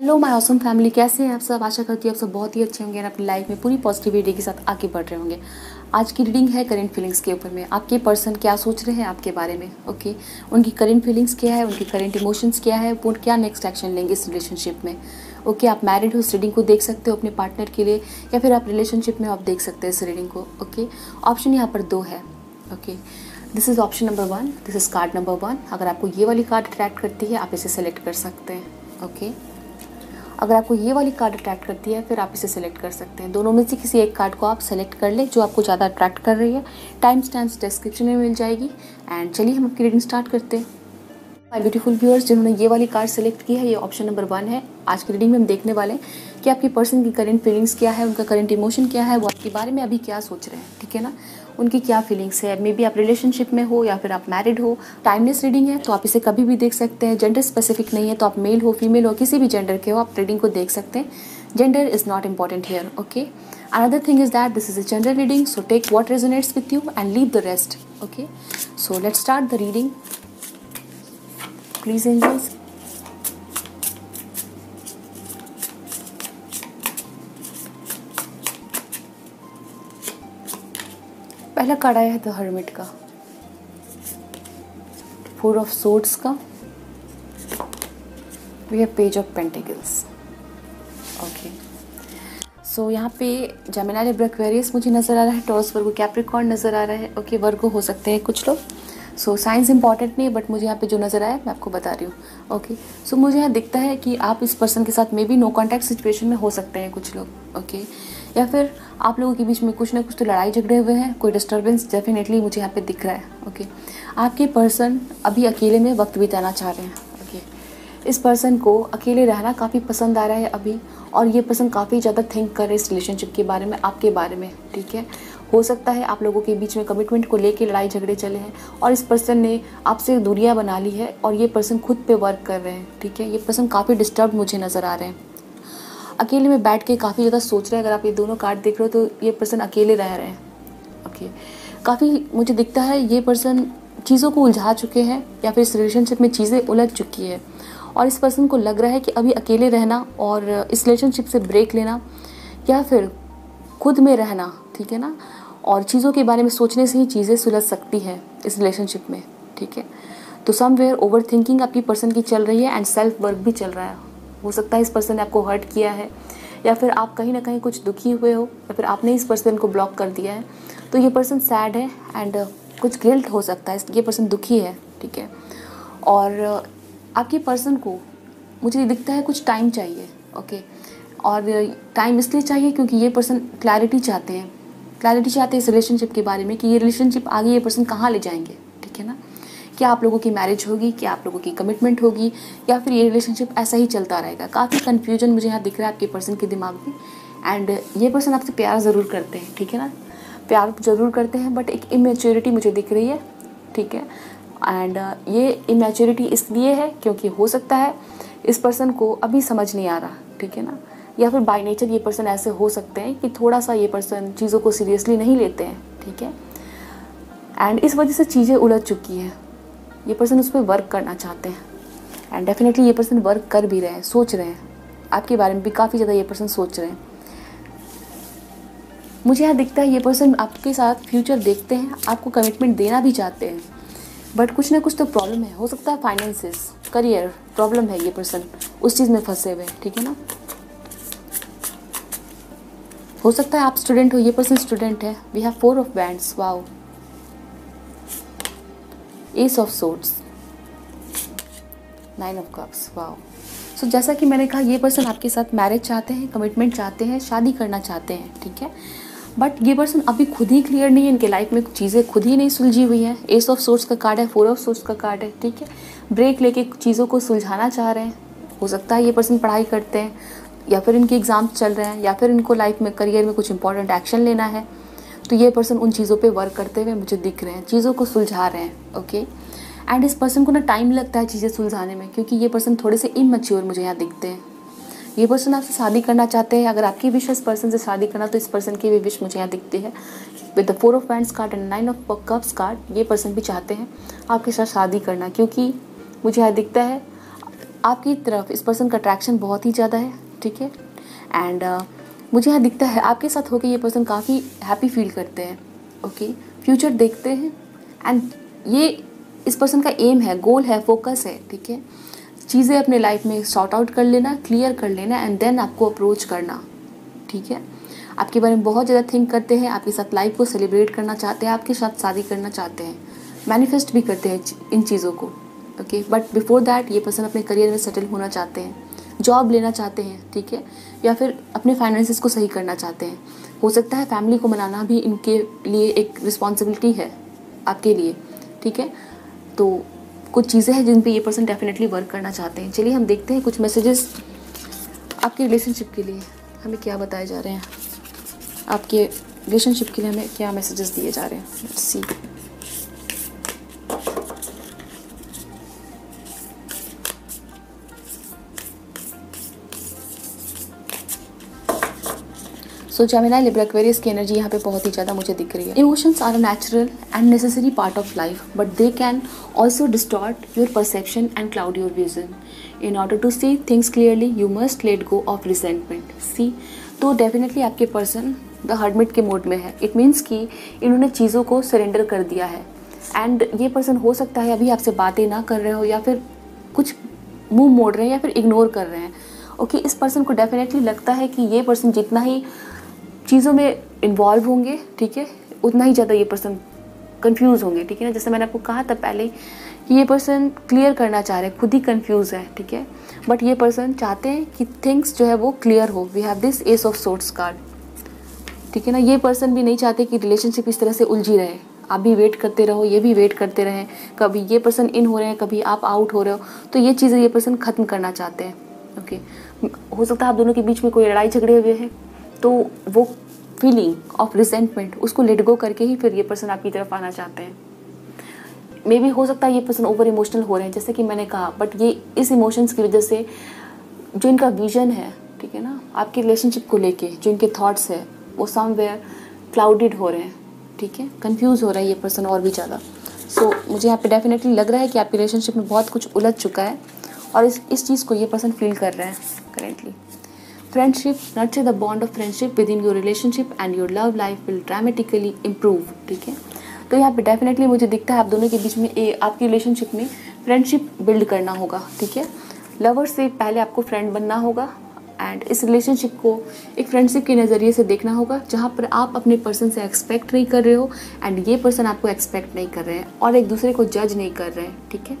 Hello my awesome family, कैसे हैं आप सब। आशा करती हूँ आप सब बहुत ही अच्छे होंगे और अपनी लाइफ में पूरी पॉजिटिविटी के साथ आगे बढ़ रहे होंगे। आज की रीडिंग है करंट फीलिंग्स के ऊपर में। आपके पर्सन क्या सोच रहे हैं आपके बारे में। ओके, उनकी करंट फीलिंग्स क्या है, उनकी करंट इमोशंस क्या है, वो क्या नेक्स्ट एक्शन लेंगे इस रिलेशनशिप में। ओके, आप मैरिड हो, इस रीडिंग को देख सकते हो अपने पार्टनर के लिए, या फिर आप रिलेशनशिप में आप देख सकते हैं इस रीडिंग को। ओके, ऑप्शन यहाँ पर 2 है। Okay, this is option number 1, this is card number 1। अगर आपको ये वाली कार्ड अट्रैक्ट करती है आप इसे सेलेक्ट कर सकते हैं। ओके, अगर आपको ये वाली कार्ड अट्रैक्ट करती है फिर आप इसे सेलेक्ट कर सकते हैं। दोनों में से किसी एक कार्ड को आप सेलेक्ट कर लें जो आपको ज़्यादा अट्रैक्ट कर रही है। टाइम स्टैम्प्स डिस्क्रिप्शन में मिल जाएगी। एंड चलिए हम आपकी रीडिंग स्टार्ट करते हैं। माय ब्यूटीफुल व्यूअर्स, जिन्होंने ये वाली कार्ड सेलेक्ट की है, ये ऑप्शन नंबर 1 है। आज की रीडिंग में हम देखने वाले हैं कि आपकी पर्सन की करंट फीलिंग्स क्या है, उनका करंट इमोशन क्या है, वो आपके बारे में अभी क्या सोच रहे हैं। ठीक है ना, उनकी क्या फीलिंग्स है। मे बी आप रिलेशनशिप में हो या फिर आप मैरिड हो। टाइमलेस रीडिंग है तो आप इसे कभी भी देख सकते हैं। जेंडर स्पेसिफिक नहीं है, तो आप मेल हो फीमेल हो किसी भी जेंडर के हो आप रीडिंग को देख सकते हैं। Gender is not important here. Okay, another thing is that this is a general reading, so take what resonates with you and leave the rest. Okay, so let's start the reading. Please angels, पहला card आया है the hermit का, 4 of swords का, we have page of pentacles. Okay, so यहाँ पे Gemini, Libra, Aquarius मुझे नज़र आ रहा है। टॉरस, वर्गो, कैप्रिकॉर्न नज़र आ रहा है। ओके, वर्गो हो सकते हैं कुछ लोग। सो साइंस इंपॉर्टेंट नहीं है, बट मुझे यहाँ पे जो नज़र आया मैं आपको बता रही हूँ। ओके, सो मुझे यहाँ दिखता है कि आप इस पर्सन के साथ maybe no contact situation में हो सकते हैं कुछ लोग। ओके, या फिर आप लोगों के बीच में कुछ ना कुछ तो लड़ाई झगड़े हुए हैं, कोई डिस्टर्बेंस डेफिनेटली मुझे यहाँ पे दिख रहा है। ओके, आपके पर्सन अभी अकेले में वक्त बिताना चाह रहे हैं। ओके, इस पर्सन को अकेले रहना काफ़ी पसंद आ रहा है अभी, और ये पर्सन काफ़ी ज़्यादा थिंक कर रहे हैं इस रिलेशनशिप के बारे में, आपके बारे में। ठीक है, हो सकता है आप लोगों के बीच में कमिटमेंट को लेके लड़ाई झगड़े चले हैं और इस पर्सन ने आपसे दूरियां बना ली है और ये पर्सन खुद पे वर्क कर रहे हैं। ठीक है, ये पर्सन काफ़ी डिस्टर्ब मुझे नज़र आ रहे हैं, अकेले में बैठ के काफ़ी ज़्यादा सोच रहे हैं। अगर आप ये दोनों कार्ड देख रहे हो तो ये पर्सन अकेले रह रहे हैं। ओके, काफ़ी मुझे दिखता है ये पर्सन चीज़ों को उलझा चुके हैं या फिर इस रिलेशनशिप में चीज़ें उलझ चुकी है, और इस पर्सन को लग रहा है कि अभी अकेले रहना और इस रिलेशनशिप से ब्रेक लेना या फिर खुद में रहना, ठीक है ना, और चीज़ों के बारे में सोचने से ही चीज़ें सुलझ सकती हैं इस रिलेशनशिप में। ठीक है, तो समवेयर ओवर थिंकिंग आपकी पर्सन की चल रही है एंड सेल्फ वर्क भी चल रहा है। हो सकता है इस पर्सन ने आपको हर्ट किया है, या फिर आप कहीं ना कहीं कुछ दुखी हुए हो, या फिर आपने इस पर्सन को ब्लॉक कर दिया है, तो ये पर्सन सैड है एंड कुछ गिल्ट हो सकता है, ये पर्सन दुखी है। ठीक है, और आपके पर्सन को मुझे दिखता है कुछ टाइम चाहिए। ओके, और टाइम इसलिए चाहिए क्योंकि ये पर्सन क्लैरिटी चाहते हैं, क्लैरिटी चाहते हैं इस रिलेशनशिप के बारे में कि ये रिलेशनशिप आगे ये पर्सन कहाँ ले जाएंगे। ठीक है ना, क्या आप लोगों की मैरिज होगी, क्या आप लोगों की कमिटमेंट होगी, या फिर ये रिलेशनशिप ऐसा ही चलता रहेगा। काफ़ी कन्फ्यूजन मुझे यहाँ दिख रहा है आपके पर्सन के दिमाग में। एंड ये पर्सन आपसे प्यार ज़रूर करते हैं। ठीक है ना, प्यार ज़रूर करते हैं, बट एक इमेच्योरिटी मुझे दिख रही है। ठीक है, एंड ये इमेच्योरिटी इसलिए है क्योंकि हो सकता है इस पर्सन को अभी समझ नहीं आ रहा। ठीक है ना, या फिर बाय नेचर ये पर्सन ऐसे हो सकते हैं कि थोड़ा सा ये पर्सन चीज़ों को सीरियसली नहीं लेते हैं। ठीक है, एंड इस वजह से चीज़ें उलझ चुकी हैं। ये पर्सन उस पर वर्क करना चाहते हैं एंड डेफिनेटली ये पर्सन वर्क कर भी रहे हैं, सोच रहे हैं आपके बारे में भी काफ़ी ज़्यादा ये पर्सन सोच रहे हैं। मुझे यहाँ दिखता है ये पर्सन आपके साथ फ्यूचर देखते हैं, आपको कमिटमेंट देना भी चाहते हैं, बट कुछ ना कुछ तो प्रॉब्लम है। हो सकता है फाइनेंसेस, करियर प्रॉब्लम है, ये पर्सन उस चीज़ में फंसे हुए हैं। ठीक है ना, हो सकता है आप स्टूडेंट हो, ये पर्सन स्टूडेंट है। वी हैव 4 of bands, wow, ace of swords, 9 of cups, wow. So जैसा कि मैंने कहा ये पर्सन आपके साथ मैरिज चाहते हैं, कमिटमेंट चाहते हैं, शादी करना चाहते हैं। ठीक है, बट ये पर्सन अभी खुद ही क्लियर नहीं है, इनके लाइफ में चीज़ें खुद ही नहीं सुलझी हुई हैं। एस ऑफ सोर्ड्स का कार्ड है, 4 ऑफ सोर्ड्स का कार्ड है। ठीक है, ब्रेक लेके चीज़ों को सुलझाना चाह रहे हैं। हो सकता है ये पर्सन पढ़ाई करते हैं, या फिर इनके एग्ज़ाम्स चल रहे हैं, या फिर इनको लाइफ में करियर में कुछ इंपॉर्टेंट एक्शन लेना है, तो ये पर्सन उन चीज़ों पे वर्क करते हुए मुझे दिख रहे हैं, चीज़ों को सुलझा रहे हैं। ओके, एंड इस पर्सन को ना टाइम लगता है चीज़ें सुलझाने में, क्योंकि ये पर्सन थोड़े से इमैच्योर मुझे यहाँ दिखते हैं। ये पर्सन आपसे शादी करना चाहते हैं। अगर आपकी विश है इस पर्सन से शादी करना, तो इस पर्सन की भी विश मुझे यहाँ दिखती है। With the 4 of bands card and 9 of cups card, ये पर्सन भी चाहते हैं आपके साथ शादी करना, क्योंकि मुझे यहाँ दिखता है आपकी तरफ इस पर्सन का अट्रैक्शन बहुत ही ज़्यादा है, ठीक है। एंड मुझे यहाँ दिखता है आपके साथ होकर ये पर्सन काफ़ी हैप्पी फील करते हैं, ओके। फ्यूचर देखते हैं एंड ये इस पर्सन का एम है, गोल है, फोकस है, ठीक है। चीज़ें अपने लाइफ में सॉर्ट आउट कर लेना, क्लियर कर लेना एंड देन आपको अप्रोच करना, ठीक है। आपके बारे में बहुत ज़्यादा थिंक करते हैं, आपके साथ लाइफ को सेलिब्रेट करना चाहते हैं, आपके साथ शादी करना चाहते हैं, मैनिफेस्ट भी करते हैं इन चीज़ों को, ओके। बट बिफोर दैट ये पर्सन अपने करियर में सेटल होना चाहते हैं, जॉब लेना चाहते हैं, ठीक है, या फिर अपने फाइनेंसेस को सही करना चाहते हैं। हो सकता है फैमिली को मनाना भी इनके लिए एक रिस्पॉन्सिबिलिटी है आपके लिए, ठीक है। तो कुछ चीज़ें हैं जिन पे ये पर्सन डेफिनेटली वर्क करना चाहते हैं। चलिए हम देखते हैं कुछ मैसेजेस आपके रिलेशनशिप के लिए हमें क्या बताए जा रहे हैं, आपके रिलेशनशिप के लिए हमें क्या मैसेजेस दिए जा रहे हैं। Let's see. So Gemini, Libra, Aquarius की एनर्जी यहाँ पे बहुत ही ज़्यादा मुझे दिख रही है। Emotions are a natural and necessary part of life, but they can also distort your perception and cloud your vision. In order to see things clearly you must let go of resentment. See, तो definitely आपके person the hermit के mode में है। It means कि इन्होंने चीज़ों को surrender कर दिया है एंड ये पर्सन हो सकता है अभी आपसे बातें ना कर रहे हो या फिर कुछ मुंह मोड़ रहे हैं या फिर इग्नोर कर रहे हैं, ओके। इस पर्सन को डेफिनेटली लगता है कि ये पर्सन जितना ही चीज़ों में इन्वॉल्व होंगे, ठीक है, उतना ही ज़्यादा ये पर्सन कंफ्यूज होंगे, ठीक है ना। जैसे मैंने आपको कहा था पहले कि ये पर्सन क्लियर करना चाह रहे हैं, खुद ही कंफ्यूज है, ठीक है। बट ये पर्सन चाहते हैं कि थिंग्स जो है वो क्लियर हो। We have this ace of swords card, ठीक है ना। ये पर्सन भी नहीं चाहते कि रिलेशनशिप इस तरह से उलझी रहे, आप भी वेट करते रहो, ये भी वेट करते रहें, कभी ये पर्सन इन हो रहे हैं, कभी आप आउट हो रहे हो, तो ये चीज़ें ये पर्सन ख़त्म करना चाहते हैं, ओके। हो सकता है आप दोनों के बीच में कोई लड़ाई झगड़े हुए हैं, तो वो फीलिंग ऑफ रिजेंटमेंट उसको लेट गो करके ही फिर ये पर्सन आपकी तरफ आना चाहते हैं। मे बी हो सकता है ये पर्सन ओवर इमोशनल हो रहे हैं, जैसे कि मैंने कहा, बट ये इस इमोशंस की वजह से जो इनका विजन है, ठीक है ना, आपकी रिलेशनशिप को लेके जो इनके थॉट्स है वो समवेयर क्लाउडेड हो रहे हैं, ठीक है, कंफ्यूज हो रहा है ये पर्सन और भी ज़्यादा। सो मुझे यहाँ पे डेफिनेटली लग रहा है कि आपकी रिलेशनशिप में बहुत कुछ उलझ चुका है और इस चीज़ को ये पर्सन फील कर रहे हैं currently. Friendship, nurture the bond of friendship with in your relationship and your love life will dramatically improve, ठीक है। तो यहाँ पे डेफिनेटली मुझे दिखता है आप दोनों के बीच में आपकी रिलेशनशिप में फ्रेंडशिप बिल्ड करना होगा, ठीक है। लवर से पहले आपको फ्रेंड बनना होगा एंड इस रिलेशनशिप को एक फ्रेंडशिप के नज़रिए से देखना होगा, जहाँ पर आप अपने पर्सन से एक्सपेक्ट नहीं कर रहे हो एंड ये पर्सन आपको एक्सपेक्ट नहीं कर रहे हैं और एक दूसरे को जज नहीं कर रहे हैं, ठीक है।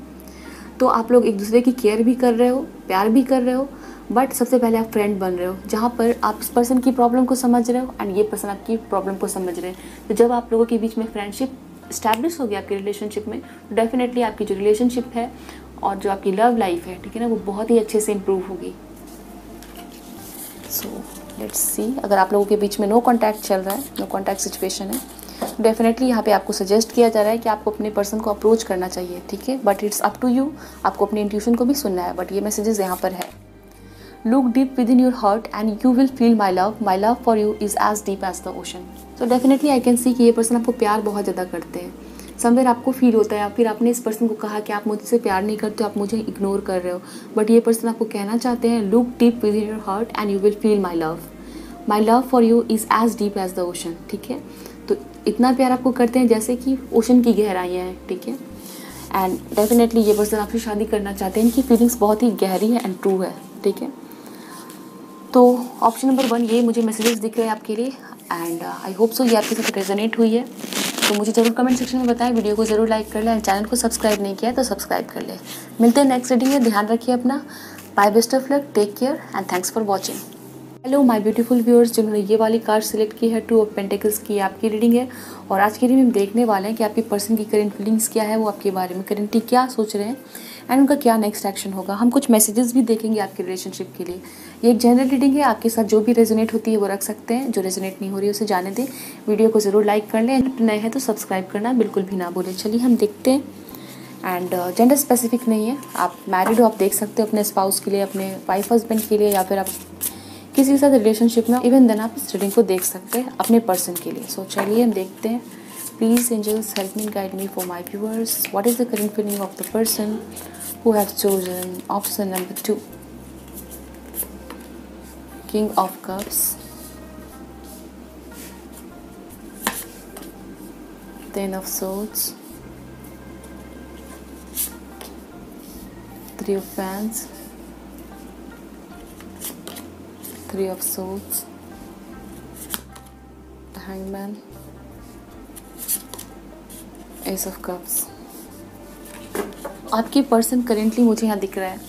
तो आप लोग एक दूसरे की केयर भी कर रहे हो, प्यार भी कर रहे हो, बट सबसे पहले आप फ्रेंड बन रहे हो, जहाँ पर आप इस पर्सन की प्रॉब्लम को समझ रहे हो एंड ये पर्सन आपकी प्रॉब्लम को समझ रहे हैं। तो जब आप लोगों के बीच में फ्रेंडशिप इस्टेब्लिश होगी आपकी रिलेशनशिप में, तो डेफिनेटली आपकी जो रिलेशनशिप है और जो आपकी लव लाइफ है, ठीक है ना, वो बहुत ही अच्छे से इम्प्रूव होगी। सो लेट्स सी, अगर आप लोगों के बीच में नो कॉन्टैक्ट चल रहा है, नो कॉन्टैक्ट सिचुएशन है, डेफिनेटली यहाँ पे आपको सजेस्ट किया जा रहा है कि आपको अपने पर्सन को अप्रोच करना चाहिए, ठीक है। But it's up to you, आपको अपने इंट्यूशन को भी सुनना है। बट ये मैसेजेस यहाँ पर है, look deep within your heart and you will feel my love for you is as deep as the ocean. So definitely I can see कि ये पर्सन आपको प्यार बहुत ज़्यादा करते हैं। समवेयर आपको फील होता है, फिर आपने इस पर्सन को कहा कि आप मुझसे प्यार नहीं करते, आप मुझे इग्नोर कर रहे हो, बट ये पर्सन आपको कहना चाहते हैं, look deep within your heart and you will feel my love for you is as deep as the ocean, ठीक है। तो इतना प्यार आपको करते हैं जैसे कि ओशन की गहराइयाँ हैं, ठीक है। एंड डेफिनेटली ये पर्सन आपसे शादी करना चाहते हैं, इनकी फीलिंग्स बहुत ही गहरी है एंड ट्रू है, ठीक है। तो ऑप्शन नंबर 1 ये मुझे मैसेजेस दिख रहे हैं आपके लिए एंड आई होप सो ये आपके साथ रेजोनेट हुई है। तो मुझे ज़रूर कमेंट सेक्शन में बताएं, वीडियो को ज़रूर लाइक कर लें एंड चैनल को सब्सक्राइब नहीं किया तो सब्सक्राइब कर लें। मिलते हैं नेक्स्ट रीडिंग में, ध्यान रखिए अपना, bye, best of luck, take care and thanks for watching. Hello my beautiful viewers, जिन्होंने ये वाली कार्ड सेलेक्ट की है, 2 ऑफ पेंटिकल्स की आपकी रीडिंग है और आज की रीडिंग में देखने वाले हैं कि आपकी पर्सन की करंट फीलिंग्स क्या है, वो आपके बारे में करंटली क्या सोच रहे हैं एंड उनका क्या नेक्स्ट एक्शन होगा। हम कुछ मैसेजेस भी देखेंगे आपके रिलेशनशिप के लिए। ये एक जनरल रीडिंग है, आपके साथ जो भी रेजोनेट होती है वो रख सकते हैं, जो रेजोनेट नहीं हो रही है उसे जाने दें। वीडियो को ज़रूर लाइक कर लें, नए हैं तो सब्सक्राइब करना बिल्कुल भी ना भूलें। चलिए हम देखते हैं एंड जेंडर स्पेसिफिक नहीं है, आप मैरिड हो, आप देख सकते हो अपने स्पाउस के लिए, अपने वाइफ हस्बैंड के लिए, या फिर आप किसी के साथ रिलेशनशिप में, इवन देन आप इस रीडिंग को देख सकते हैं अपने पर्सन के लिए। सो चलिए हम देखते हैं। Please angels help me, guide me for my viewers, what is the current feeling of the person who have chosen option number 2, King of Cups, Ten of Swords, Three of Wands, Three of Swords, the Hangman, Ace of Cups. आपकी person currently मुझे यहाँ दिख रहा है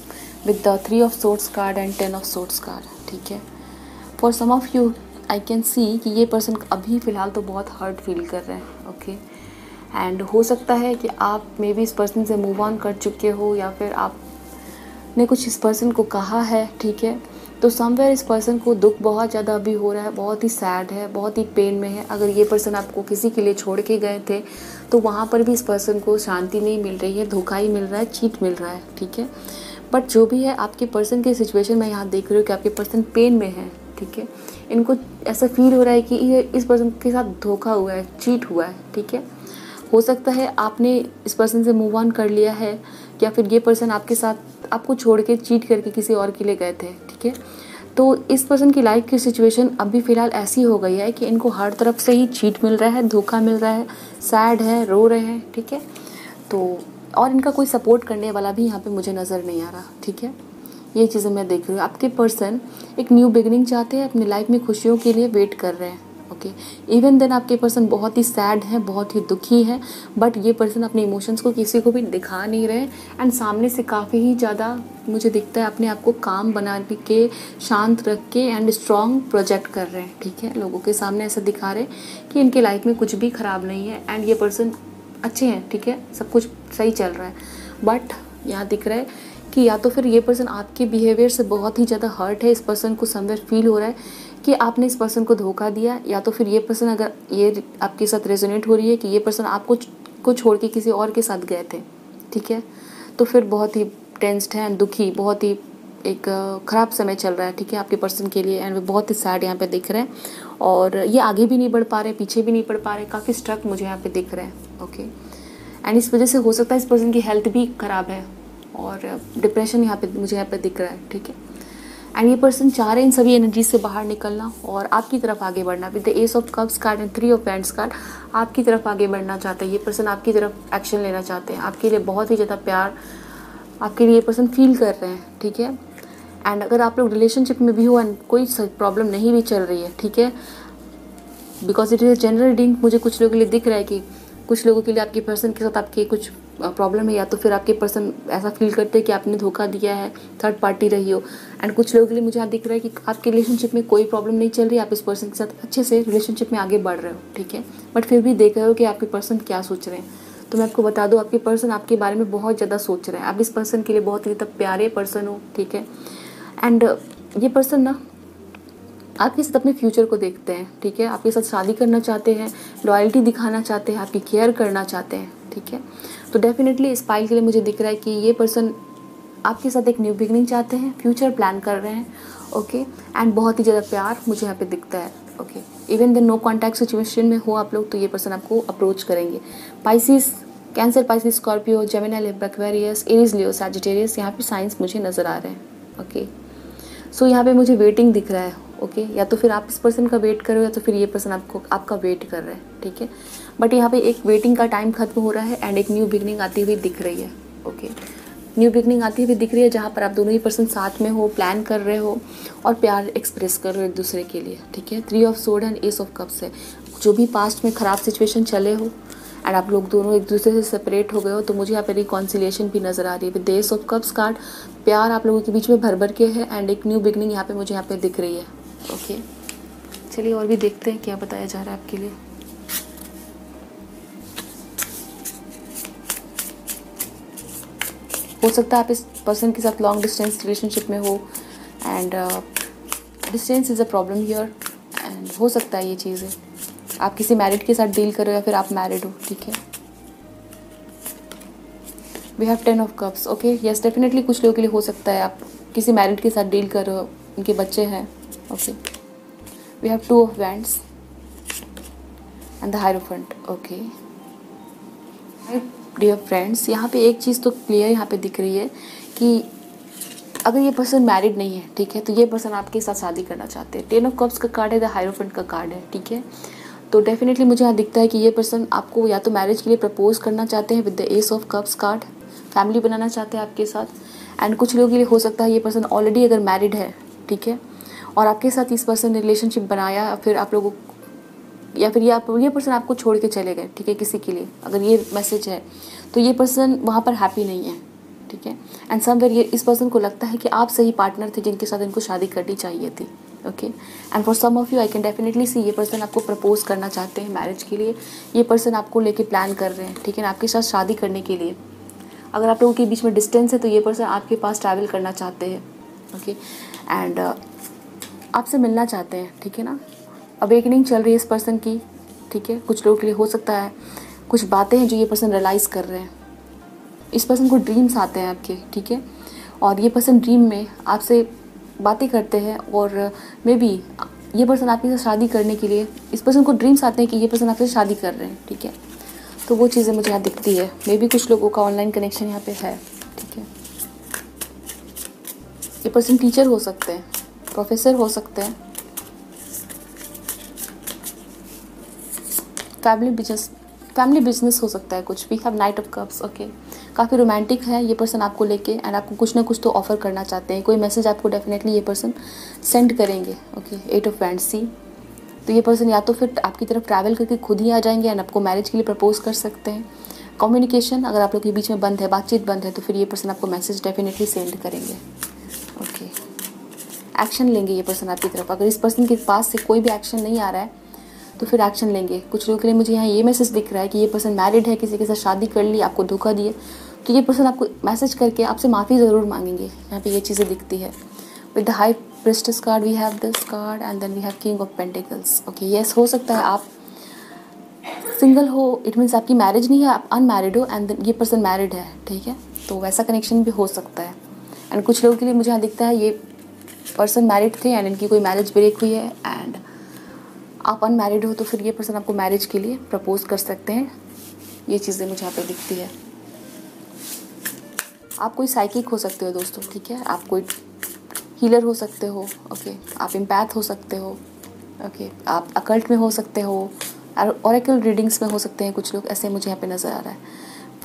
with the 3 of Swords card and 10 of Swords card, ठीक है। For some of you I can see कि ये पर्सन अभी फ़िलहाल तो बहुत हर्ट फील कर रहे हैं, ओके। एंड हो सकता है कि आप मे बी इस पर्सन से मूव ऑन कर चुके हो, या फिर आपने कुछ इस पर्सन को कहा है, ठीक है। तो समवेयर इस पर्सन को दुख बहुत ज़्यादा अभी हो रहा है, बहुत ही सैड है, बहुत ही पेन में है। अगर ये पर्सन आपको किसी के लिए छोड़ के गए थे तो वहाँ पर भी इस पर्सन को शांति नहीं मिल रही है, धोखा ही मिल रहा है, चीट मिल रहा है, ठीक है। बट जो भी है, आपके पर्सन की सिचुएशन मैं यहाँ देख रही हूँ कि आपके पर्सन पेन में है, ठीक है। इनको ऐसा फील हो रहा है कि ये इस पर्सन के साथ धोखा हुआ है, चीट हुआ है, ठीक है। हो सकता है आपने इस पर्सन से मूव ऑन कर लिया है, या फिर ये पर्सन आपके साथ आपको छोड़ के चीट करके किसी और के लिए गए थे, ठीक है। तो इस पर्सन की लाइफ की सिचुएशन अभी फ़िलहाल ऐसी हो गई है कि इनको हर तरफ से ही चीट मिल रहा है, धोखा मिल रहा है, सैड है, रो रहे हैं, ठीक है। तो और इनका कोई सपोर्ट करने वाला भी यहाँ पे मुझे नज़र नहीं आ रहा, ठीक है। ये चीज़ें मैं देख रही हूँ। आपके पर्सन एक न्यू बिगनिंग चाहते हैं, अपनी लाइफ में खुशियों के लिए वेट कर रहे हैं, ओके। इवन देन आपके पर्सन बहुत ही सैड हैं, बहुत ही दुखी हैं, बट ये पर्सन अपने इमोशंस को किसी को भी दिखा नहीं रहे एंड सामने से काफ़ी ही ज़्यादा मुझे दिखता है अपने आप को काम बना के, शांत रख के एंड स्ट्रॉन्ग प्रोजेक्ट कर रहे हैं, ठीक है। लोगों के सामने ऐसा दिखा रहे हैं कि इनके लाइफ में कुछ भी ख़राब नहीं है एंड ये पर्सन अच्छे हैं, ठीक है, सब कुछ सही चल रहा है। बट यहाँ दिख रहा है कि या तो फिर ये पर्सन आपके बिहेवियर से बहुत ही ज़्यादा हर्ट है, इस पर्सन को समवेयर फील हो रहा है कि आपने इस पर्सन को धोखा दिया, या तो फिर ये पर्सन अगर ये आपके साथ रेजोनेट हो रही है कि ये पर्सन आपको छोड़ के किसी और के साथ गए थे, ठीक है। तो फिर बहुत ही टेंस्ड है, दुखी, बहुत ही एक ख़राब समय चल रहा है, ठीक है, आपके पर्सन के लिए। एंड वे बहुत ही सैड यहाँ पे दिख रहे हैं और ये आगे भी नहीं बढ़ पा रहे, पीछे भी नहीं बढ़ पा रहे, काफ़ी स्ट्रक मुझे यहाँ पे दिख रहे हैं, ओके। एंड इस वजह से हो सकता है इस पर्सन की हेल्थ भी ख़राब है और डिप्रेशन यहाँ पे मुझे यहाँ पे दिख रहा है, ठीक है। एंड ये पर्सन चाह रहे हैं इन सभी एनर्जी से बाहर निकलना और आपकी तरफ आगे बढ़ना with the ace of cups card and 3 of wands card. आपकी तरफ आगे बढ़ना चाहते हैं ये पर्सन, आपकी तरफ एक्शन लेना चाहते हैं, आपके लिए बहुत ही ज़्यादा प्यार आपके लिए ये पर्सन फील कर रहे हैं, ठीक है। एंड अगर आप लोग रिलेशनशिप में भी हो एंड कोई प्रॉब्लम नहीं भी चल रही है, ठीक है, because it is a general reading, मुझे कुछ लोगों के लिए दिख रहा है कि कुछ लोगों के लिए आपके पर्सन के साथ आपके कुछ प्रॉब्लम है, या तो फिर आपके पर्सन ऐसा फील करते हैं कि आपने धोखा दिया है, थर्ड पार्टी रही हो। एंड कुछ लोगों के लिए मुझे यहाँ दिख रहा है कि आपके रिलेशनशिप में कोई प्रॉब्लम नहीं चल रही, आप इस पर्सन के साथ अच्छे से रिलेशनशिप में आगे बढ़ रहे हो, ठीक है। बट फिर भी देख रहे हो कि आपके पर्सन क्या सोच रहे हैं। तो मैं आपको बता दूँ, आपके पर्सन आपके बारे में बहुत ज़्यादा सोच रहे हैं, आप इस पर्सन के लिए बहुत ही ज़्यादा प्यारे पर्सन हो, ठीक है। एंड ये पर्सन ना आपके साथ अपने फ्यूचर को देखते हैं, ठीक है, आपके साथ शादी करना चाहते हैं, लॉयल्टी दिखाना चाहते हैं, आपकी केयर करना चाहते हैं, ठीक है। तो डेफिनेटली इस पाइल के लिए मुझे दिख रहा है कि ये पर्सन आपके साथ एक न्यू बिगनिंग चाहते हैं, फ्यूचर प्लान कर रहे हैं, ओके। एंड बहुत ही ज़्यादा प्यार मुझे यहाँ पे दिखता है, okay. Even then no contact situation में हो आप लोग तो ये पर्सन आपको अप्रोच करेंगे। Pisces, Cancer, Pisces, Scorpio, Gemini, Libra, Aquarius, Aries, Leo, Sagittarius, यहाँ पे साइंस मुझे नज़र आ रहे हैं, ओके। सो यहाँ पे मुझे वेटिंग दिख रहा है, ओके। या तो फिर आप इस पर्सन का वेट करो, या तो फिर ये पर्सन आपका वेट कर रहा है, ठीक है। बट यहाँ पे एक वेटिंग का टाइम खत्म हो रहा है एंड एक न्यू बिगनिंग आती हुई दिख रही है, ओके। न्यू बिगनिंग आती हुई दिख रही है जहाँ पर आप दोनों ही पर्सन साथ में हो, प्लान कर रहे हो और प्यार एक्सप्रेस कर रहे हो एक दूसरे के लिए, ठीक है। 3 of sword and S of cups है। जो भी पास्ट में ख़राब सिचुएशन चले हो एंड आप लोग दोनों एक दूसरे से सेपरेट हो गए हो, तो मुझे यहाँ पे रिकॉन्सिलिएशन भी नज़र आ रही है with S of cups card. प्यार आप लोगों के बीच में भर भर के है एंड एक न्यू बिगनिंग यहाँ पे मुझे यहाँ पे दिख रही है, ओके। चलिए और भी देखते हैं क्या बताया जा रहा है आपके लिए। हो सकता है आप इस पर्सन के साथ लॉन्ग डिस्टेंस रिलेशनशिप में हो and distance is a problem here. And हो सकता है ये चीज़ें आप किसी मैरिड के साथ डील कर रहे हो या फिर आप मैरिड हो, ठीक है। We have 10 of cups, okay. Yes, definitely कुछ लोगों के लिए हो सकता है आप किसी मैरिड के साथ डील कर रहे हो, उनके बच्चे हैं, okay. We have 2 of wands and the hierophant, okay. Dear friends, यहाँ पे एक चीज़ तो क्लियर यहाँ पे दिख रही है कि अगर ये पर्सन मैरिड नहीं है, ठीक है, तो ये पर्सन आपके साथ शादी करना चाहते हैं। 10 ऑफ कप्स का कार्ड है, द हायरोफेंट का कार्ड है, ठीक है। तो डेफिनेटली मुझे यहाँ दिखता है कि ये पर्सन आपको या तो मैरिज के लिए प्रपोज करना चाहते हैं with the ace of cups card, family बनाना चाहते हैं आपके साथ। एंड कुछ लोगों के लिए हो सकता है ये पर्सन ऑलरेडी अगर मैरिड है, ठीक है, और आपके साथ इस पर्सन ने रिलेशनशिप बनाया, फिर आप लोगों या फिर ये पर्सन आपको छोड़ के चले गए, ठीक है, किसी के लिए अगर ये मैसेज है तो ये पर्सन वहाँ पर हैप्पी नहीं है, ठीक है। एंड समवेयर ये इस पर्सन को लगता है कि आप सही पार्टनर थे जिनके साथ इनको शादी करनी चाहिए थी, okay. And for some of you I can definitely see ये पर्सन आपको प्रपोज करना चाहते हैं मैरिज के लिए। ये पर्सन आपको लेके प्लान कर रहे हैं, ठीक है ना, आपके साथ शादी करने के लिए। अगर आप लोगों के बीच में डिस्टेंस है तो ये पर्सन आपके पास ट्रैवल करना चाहते हैं, ओके। एंड आपसे मिलना चाहते हैं, ठीक है ना। अवेकनिंग चल रही है इस पर्सन की, ठीक है। कुछ लोगों के लिए हो सकता है कुछ बातें हैं जो ये पर्सन रियलाइज़ कर रहे हैं। इस पर्सन को ड्रीम्स आते हैं आपके, ठीक है, और ये पर्सन ड्रीम में आपसे बातें करते हैं और मे बी ये पर्सन आपके साथ शादी करने के लिए, इस पर्सन को ड्रीम्स आते हैं कि ये पर्सन आपसे शादी कर रहे हैं, ठीक है। तो वो चीज़ें मुझे यहाँ दिखती है। मे बी कुछ लोगों का ऑनलाइन कनेक्शन यहाँ पे है, ठीक है। ये पर्सन टीचर हो सकते हैं, प्रोफेसर हो सकते हैं, फैमिली बिजनेस हो सकता है कुछ भी। Have night of cups, okay. काफ़ी रोमांटिक है ये पर्सन आपको लेके एंड आपको कुछ ना कुछ तो ऑफर करना चाहते हैं। कोई मैसेज आपको डेफिनेटली ये पर्सन सेंड करेंगे, ओके। 8 ऑफ वैंड्स, सी। तो ये पर्सन या तो फिर आपकी तरफ ट्रैवल करके खुद ही आ जाएंगे एंड आपको मैरिज के लिए प्रपोज कर सकते हैं। कम्युनिकेशन अगर आप लोग के बीच में बंद है, बातचीत बंद है, तो फिर ये पर्सन आपको मैसेज डेफिनेटली सेंड करेंगे, ओके। एक्शन लेंगे ये पर्सन आपकी तरफ। अगर इस पर्सन के पास से कोई भी एक्शन नहीं आ रहा है तो फिर एक्शन लेंगे। कुछ लोगों के लिए मुझे यहाँ ये मैसेज दिख रहा है कि ये पर्सन मैरिड है, किसी के साथ शादी कर ली, आपको धोखा दिए, तो ये पर्सन आपको मैसेज करके आपसे माफ़ी ज़रूर मांगेंगे। यहाँ पे ये चीज़ें दिखती है। With the high priestess card we have this card and then we have king of pentacles, okay. Yes, हो सकता है आप सिंगल हो, इट मीन्स आपकी मैरिज नहीं है, आप अनमैरिड हो एंड ये पर्सन मैरिड है, ठीक है। तो वैसा कनेक्शन भी हो सकता है। एंड कुछ लोगों के लिए मुझे यहाँ दिखता है ये पर्सन मैरिड थे एंड इनकी कोई मैरिज ब्रेक हुई है एंड आप अनमैरिड हो, तो फिर ये पर्सन आपको मैरिज के लिए प्रपोज कर सकते हैं। ये चीज़ें मुझे यहाँ पे दिखती है। आप कोई साइकिक हो सकते हो दोस्तों, ठीक है। आप कोई हीलर हो सकते हो, ओके। आप एम्पैथ हो सकते हो, ओके। आप अकल्ट में हो सकते हो, ऑरेकल रीडिंग्स में हो सकते हैं कुछ लोग, ऐसे मुझे यहाँ पे नज़र आ रहा है।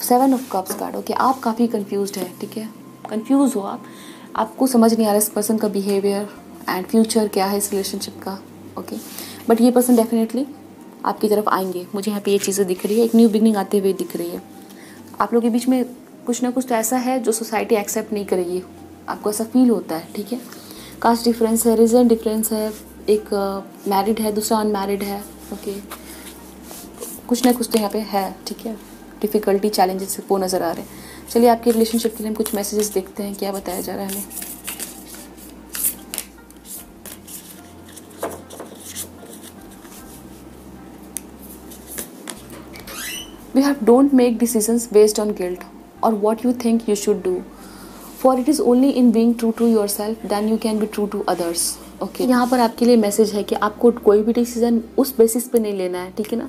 7 ऑफ कप्स कार्ड, ओके। आप काफ़ी कंफ्यूज्ड है, ठीक है, कंफ्यूज हो आप, आपको समझ नहीं आ रहा इस पर्सन का बिहेवियर एंड फ्यूचर क्या है इस रिलेशनशिप का, ओके। बट ये पर्सन डेफिनेटली आपकी तरफ आएंगे। मुझे यहाँ पे ये चीज़ें दिख रही है, एक न्यू बिगनिंग आते हुए दिख रही है। आप लोगों के बीच में कुछ ना कुछ तो ऐसा है जो सोसाइटी एक्सेप्ट नहीं करेगी, आपको ऐसा फील होता है, ठीक है। कास्ट डिफरेंस है, रीजन डिफरेंस है, एक मैरिड है, दूसरा अनमैरिड है, ओके। कुछ ना कुछ तो यहाँ पे है, ठीक है। डिफ़िकल्टी, चैलेंजेस वो नज़र आ रहे हैं। चलिए आपके रिलेशनशिप के लिए हम कुछ मैसेजेस देखते हैं, क्या बताया जा रहा है हमें। We have don't make decisions based on guilt or what you think you should do. For it is only in being true to yourself then you can be true to others. Okay. यहाँ पर आपके लिए message है कि आपको कोई भी decision उस बेसिस पे नहीं लेना है, ठीक है ना।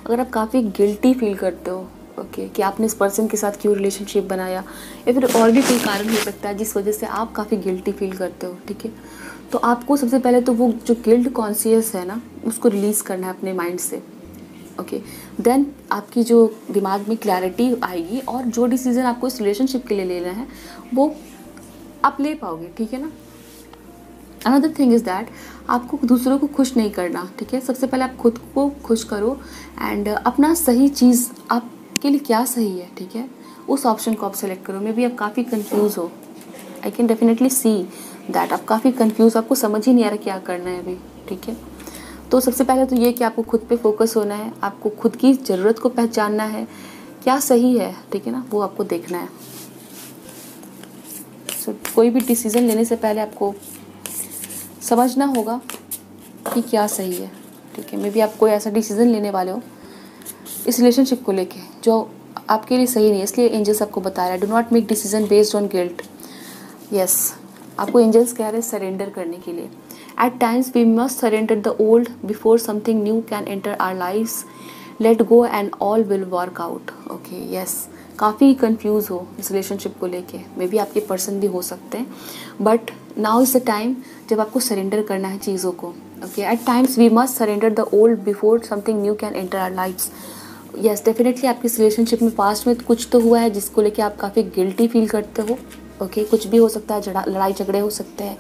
अगर आप काफ़ी गिल्टी फील करते हो, ओके, कि आपने इस पर्सन के साथ क्यों रिलेशनशिप बनाया या फिर और भी कोई कारण हो सकता है जिस वजह से आप काफ़ी गिल्टी फील करते हो, ठीक है, तो आपको सबसे पहले तो वो जो गिल्ट कॉन्शियस है ना उसको रिलीज़ करना है अपने माइंड से, ओके। देन आपकी जो दिमाग में क्लैरिटी आएगी और जो डिसीज़न आपको इस रिलेशनशिप के लिए लेना है वो आप ले पाओगे, ठीक है ना। अनदर थिंग इज़ दैट आपको दूसरों को खुश नहीं करना, ठीक है। सबसे पहले आप खुद को खुश करो एंड अपना सही चीज़ आपके लिए क्या सही है, ठीक है, उस ऑप्शन को आप सेलेक्ट करो। मे बी आप काफ़ी कंफ्यूज हो, आई कैन डेफिनेटली सी दैट आप काफ़ी कंफ्यूज, आपको समझ ही नहीं आ रहा क्या करना है अभी, ठीक है। तो सबसे पहले तो ये कि आपको खुद पे फोकस होना है, आपको खुद की ज़रूरत को पहचानना है, क्या सही है, ठीक है ना, वो आपको देखना है। कोई भी डिसीज़न लेने से पहले आपको समझना होगा कि क्या सही है, ठीक है। मे बी आप कोई ऐसा डिसीज़न लेने वाले हो इस रिलेशनशिप को लेके जो आपके लिए सही नहीं है, इसलिए एंजल्स आपको बता रहा है do not make decision based on guilt. Yes, आपको एंजल्स कह रहे हैं सरेंडर करने के लिए। At times we must surrender the old before something new can enter our lives. Let go and all will work out. Okay, yes. काफ़ी confuse हो इस रिलेशनशिप को लेके, मे बी आपके पर्सन भी हो सकते हैं, but now is the time जब आपको सरेंडर करना है चीज़ों को। Okay, at times we must surrender the old before something new can enter our lifes. Yes, definitely आपकी इस रिलेशनशिप में पास्ट में कुछ तो हुआ है जिसको लेके आप काफ़ी गिल्टी फील करते हो। ओके, कुछ भी हो सकता है, लड़ाई झगड़े हो सकते हैं,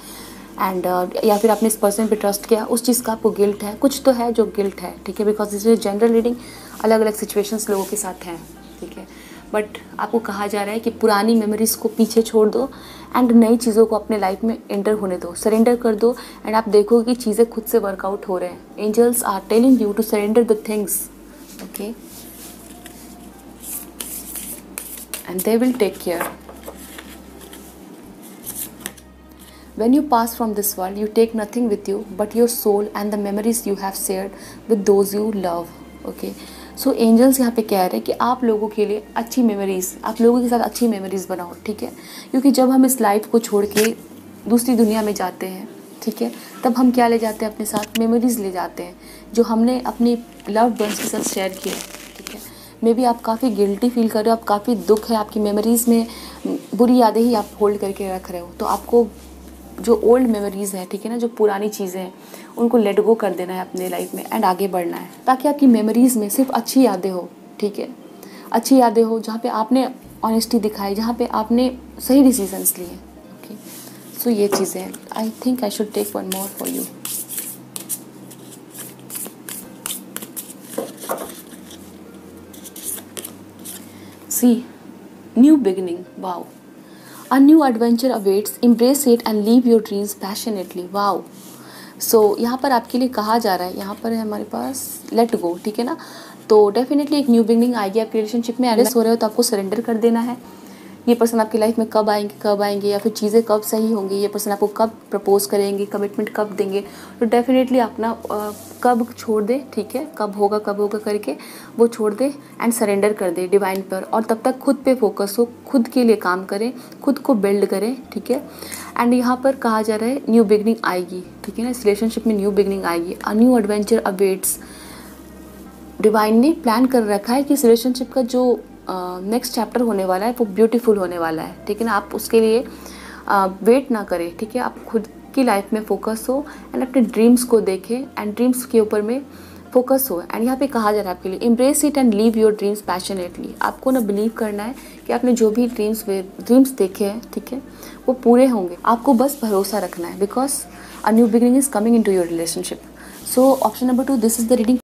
एंड या फिर आपने इस पर्सन पे ट्रस्ट किया, उस चीज़ का आपको गिल्ट है, कुछ तो है जो गिल्ट है, ठीक है, because this is general reading, अलग अलग सिचुएशंस लोगों के साथ हैं, ठीक है। बट आपको कहा जा रहा है कि पुरानी मेमोरीज को पीछे छोड़ दो एंड नई चीज़ों को अपने लाइफ में एंटर होने दो, सरेंडर कर दो, एंड आप देखोगे कि चीज़ें खुद से वर्कआउट हो रहे हैं। Angels are telling you to surrender the things, okay, and they will take care. When you pass from this world, you take nothing with you but your soul and the memories you have shared with those you love. Okay. So angels यहाँ पे कह रहे हैं कि आप लोगों के लिए अच्छी मेमोरीज़, आप लोगों के साथ अच्छी मेमोरीज़ बनाओ, ठीक है, क्योंकि जब हम इस लाइफ को छोड़ के दूसरी दुनिया में जाते हैं, ठीक है, तब हम क्या ले जाते हैं अपने साथ? मेमोरीज़ ले जाते हैं जो हमने अपने लव्ड वंस के साथ शेयर किए, ठीक है। मे बी आप काफ़ी गिल्टी फील कर रहे हो, आप काफ़ी दुख है, आपकी मेमोरीज़ में बुरी यादें ही आप होल्ड करके रख रहे हो, तो आपको जो ओल्ड मेमोरीज़ हैं, ठीक है ना, जो पुरानी चीज़ें हैं, उनको लेट गो कर देना है अपने लाइफ में एंड आगे बढ़ना है, ताकि आपकी मेमोरीज़ में सिर्फ अच्छी यादें हो, ठीक है, अच्छी यादें हो जहाँ पे आपने ऑनेस्टी दिखाई, जहाँ पे आपने सही डिसीजंस लिए। ओके, सो ये चीज़ें हैं। I think I should take one more for you. See, new beginning, wow, a new adventure awaits, embrace it and live your dreams passionately. wow. सो यहाँ पर आपके लिए कहा जा रहा है, यहाँ पर है हमारे पास लेट गो, ठीक है ना, तो डेफिनेटली एक न्यू बिगनिंग आएगी आपके रिलेशनशिप में। एडजस्ट हो रहे हो तो आपको सरेंडर कर देना है। ये पर्सन आपकी लाइफ में कब आएंगे या फिर चीज़ें कब सही होंगी, ये पर्सन आपको कब प्रपोज करेंगे, कमिटमेंट कब देंगे, तो डेफिनेटली अपना कब छोड़ दे, ठीक है, कब होगा करके वो छोड़ दे एंड सरेंडर कर दे डिवाइन पर, और तब तक खुद पे फोकस हो, खुद के लिए काम करें, खुद को बिल्ड करें, ठीक है। एंड यहाँ पर कहा जा रहा है न्यू बिगनिंग आएगी, ठीक है ना, इस रिलेशनशिप में न्यू बिगनिंग आएगी। A new adventure awaits, divine ने प्लान कर रखा है कि इस रिलेशनशिप का जो नेक्स्ट चैप्टर होने वाला है वो ब्यूटीफुल होने वाला है, ठीक है ना। आप उसके लिए वेट ना करें, ठीक है, आप खुद की लाइफ में फोकस हो एंड अपने ड्रीम्स को देखें एंड ड्रीम्स के ऊपर में फोकस हो। एंड यहाँ पे कहा जा रहा है आपके लिए embrace it and leave your dreams passionately. आपको ना बिलीव करना है कि आपने जो भी ड्रीम्स देखे हैं, ठीक है, वो पूरे होंगे, आपको बस भरोसा रखना है, because a new beginning is coming into your relationship. So option number 2, this is the reading